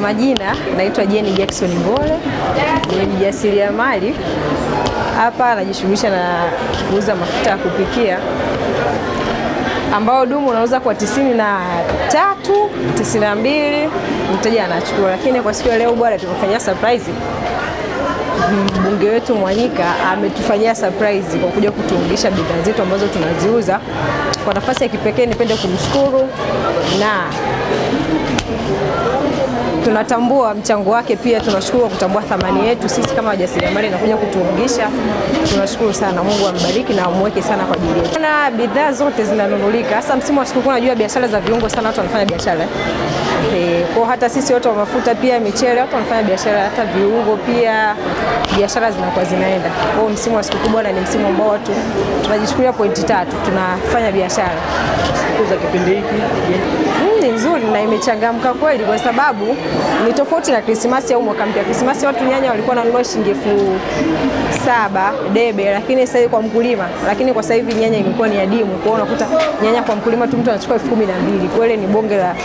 majina naitwa Jenny Jackson Ngole, ni mjasiriamali. Hapa najishughulisha na kuuza mafuta ya kupikia ambao dumu unauza kwa 93, 92 mteja anachukua. Lakini kwa siku ya leo bwana, tumefanyia surprise. Mbunge wetu Mwanyika ametufanyia surprise kwa kuja kutuungisha bidhaa zetu ambazo tunaziuza. Kwa nafasi ya kipekee nipende kumshukuru na tunatambua mchango wake, pia tunashukuru kwa kutambua thamani yetu sisi kama wajasiriamali na kuja kutuungisha. Tunashukuru sana, Mungu ambariki na amweke sana kwa ajili yetu. Na bidhaa zote zinanunulika. Hasa msimu wa sikukuu, najua biashara za viungo sana watu wanafanya biashara. Kwa hata sisi watu wa mafuta pia michele watu wanafanya biashara, hata viungo pia biashara zinakuwa zinaenda. Kwa msimu wa sikukuu bwana, ni msimu ambao watu tunajichukulia pointi 3 tunafanya biashara. Za kipindi hiki ni nzuri na imechangamka kweli, kwa sababu ni tofauti na Krismasi au mwaka mpya. Krismasi watu nyanya walikuwa wananunua shilingi 7,000 debe, lakini sasa hivi kwa mkulima, lakini kwa sasa hivi nyanya imekuwa ni adimu. Kwa hiyo unakuta nyanya kwa mkulima tu mtu anachukua 12,000. Kweli ni bonge la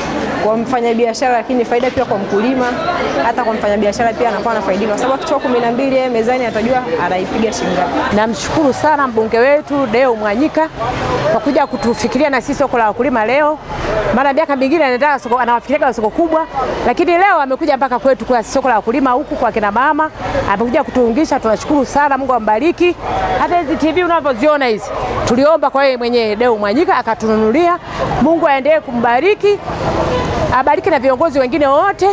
kwa mfanyabiashara, lakini faida pia kwa mkulima. Hata kwa mfanyabiashara pia anakuwa anafaidika, kwa sababu akichukua 12 yeye mezani atajua anaipiga shilingi ngapi. Namshukuru sana mbunge wetu Deo Mwanyika kwa kuja kutufikiria na sisi soko la wakulima leo. Mara miaka mingine anawafikiria soko kubwa, lakini leo amekuja mpaka kwetu kwa soko la wakulima huku kwa kina mama, amekuja kutuungisha. Tunashukuru sana, Mungu ambariki. Hata hizi TV unavyoziona hizi tuliomba kwa yeye mwenyewe Deo Mwanyika akatununulia. Mungu aendelee kumbariki, abariki na viongozi wengine wote,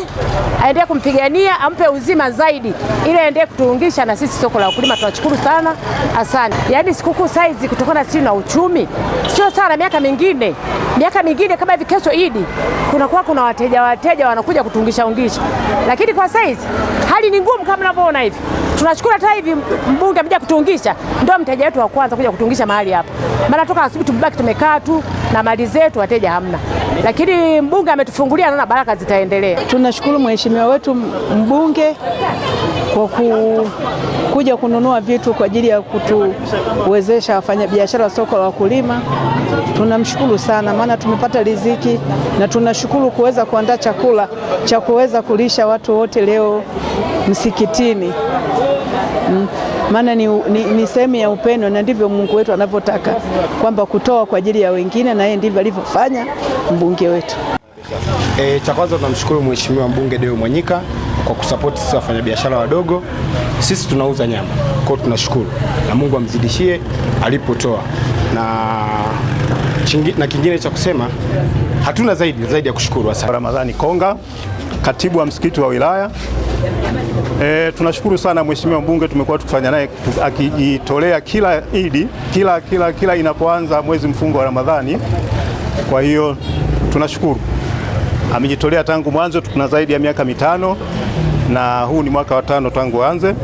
aendelee kumpigania, ampe uzima zaidi ili aendelee kutuungisha na sisi soko la wakulima. Tunashukuru sana, asante. Yaani sikukuu saizi kutokana sisi na uchumi sio sana miaka mingine kama hivi kesho Idi kuna wateja wanakuja kutuungisha, lakini kwa saizi hali ni ngumu kama mnavyoona hivi. Tunashukuru hata hivi mbunge amekuja kutuungisha, ndio mteja wetu wa kwanza kuja kutuungisha mahali hapa. Maana toka asubuhi tumebaki tumekaa tu na mali zetu, wateja hamna, lakini mbunge ametufungulia, naona baraka zitaendelea. Tunashukuru mheshimiwa wetu mbunge kwa kuja kununua vitu kwa ajili ya kutuwezesha wafanyabiashara wa soko la wakulima. Tunamshukuru sana, maana tumepata riziki, na tunashukuru kuweza kuandaa chakula cha kuweza kulisha watu wote leo msikitini. Maana ni sehemu ya upendo, na ndivyo Mungu wetu anavyotaka, kwamba kutoa kwa ajili ya wengine, na yeye ndivyo alivyofanya mbunge wetu. Cha kwanza tunamshukuru mheshimiwa mbunge Deo Mwanyika kwa kusapoti sisi wafanyabiashara wadogo. Sisi tunauza nyama, kwa hiyo tunashukuru na Mungu amzidishie alipotoa. Na kingine cha kusema hatuna zaidi ya kushukuru. Ramadhani Konga, katibu wa msikiti wa wilaya. Tunashukuru sana mheshimiwa mbunge, tumekuwa tukifanya naye akijitolea kila Idi, kila inapoanza mwezi mfungo wa Ramadhani. Kwa hiyo tunashukuru, amejitolea tangu mwanzo. Tuna zaidi ya miaka 5 na huu ni mwaka wa 5 tangu aanze.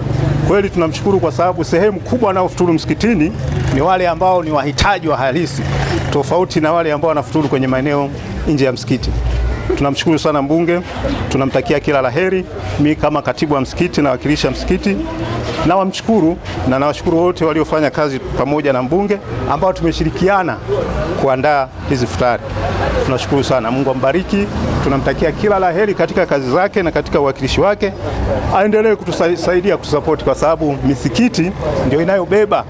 Kweli tunamshukuru kwa sababu sehemu kubwa wanaofuturu msikitini ni wale ambao ni wahitaji wa halisi, tofauti na wale ambao wanafuturu kwenye maeneo nje ya msikiti. Tunamshukuru sana mbunge, tunamtakia kila laheri. Mimi kama katibu wa msikiti na wakilisha msikiti na wamshukuru, na nawashukuru wote waliofanya kazi pamoja na mbunge ambao tumeshirikiana kuandaa hizi futari. Tunashukuru sana, Mungu ambariki. Tunamtakia kila laheri katika kazi zake na katika uwakilishi wake. Aendelee kutusaidia kutusapoti, kwa sababu misikiti ndio inayobeba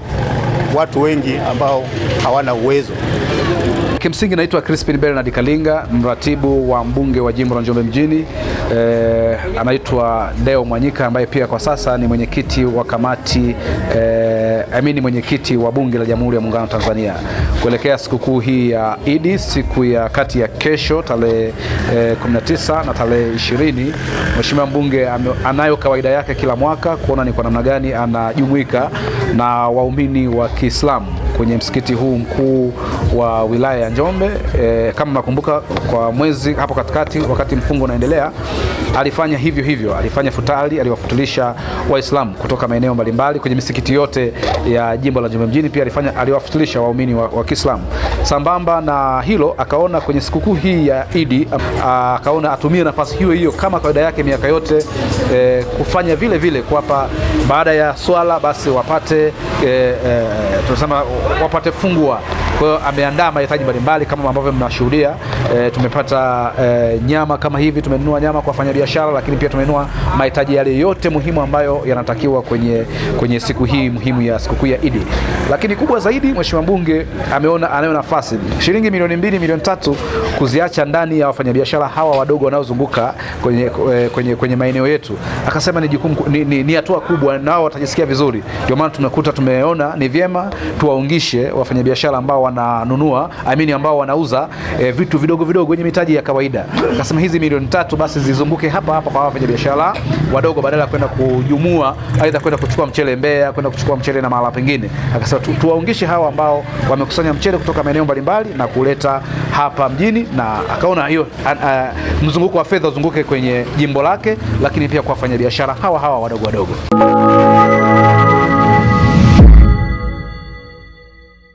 watu wengi ambao hawana uwezo. Kimsingi naitwa Crispin Bernard Kalinga, mratibu wa mbunge wa jimbo la Njombe mjini. Anaitwa Deo Mwanyika ambaye pia kwa sasa ni mwenyekiti wa kamati mwenyekiti wa bunge la Jamhuri ya Muungano wa Tanzania. Kuelekea sikukuu hii ya Idi, siku ya kati ya kesho tarehe 19 na tarehe 20, mheshimiwa mbunge anayo kawaida yake kila mwaka kuona ni kwa namna gani anajumuika na waumini wa Kiislamu kwenye msikiti huu mkuu wa wilaya ya Njombe. Kama nakumbuka kwa mwezi hapo katikati, wakati mfungo unaendelea, alifanya hivyo, alifanya futari, aliwafutulisha Waislamu kutoka maeneo mbalimbali kwenye misikiti yote ya jimbo la Njombe mjini. Pia aliwafutulisha waumini wa Kiislamu. Sambamba na hilo, akaona kwenye sikukuu hii ya Idi, akaona atumie nafasi hiyo kama kawaida yake miaka yote, kufanya vile kuwapa baada ya swala basi wapate tunasema wapate fungua. Kwa hiyo ameandaa mahitaji mbalimbali kama ambavyo mnashuhudia. tumepata nyama kama hivi, tumenunua nyama kwa wafanyabiashara, lakini pia tumenunua mahitaji yale yote muhimu ambayo yanatakiwa kwenye siku hii muhimu ya sikukuu ya Idi. Lakini kubwa zaidi, Mheshimiwa Mbunge anayo nafasi shilingi milioni 2, milioni 3 kuziacha ndani ya wafanyabiashara hawa wadogo wanaozunguka kwenye maeneo yetu. Akasema ni jukumu, ni hatua kubwa, nao watajisikia vizuri. Ndio maana tumeona ni vyema tuwaungishe wafanyabiashara ambao wananunua, ambao wanauza vitu vidogo vidogo wenye mitaji ya kawaida. Akasema hizi milioni 3 basi zizunguke hapa kwa wafanyabiashara wadogo, badala ya kwenda kujumua, aidha kwenda kuchukua mchele Mbeya, kwenda kuchukua mchele na mahala pengine. Akasema tuwaungishe hawa ambao wamekusanya mchele kutoka maeneo mbalimbali na kuleta hapa mjini, na akaona hiyo mzunguko wa fedha uzunguke kwenye jimbo lake, lakini pia kwa wafanyabiashara hawa wadogo wadogo.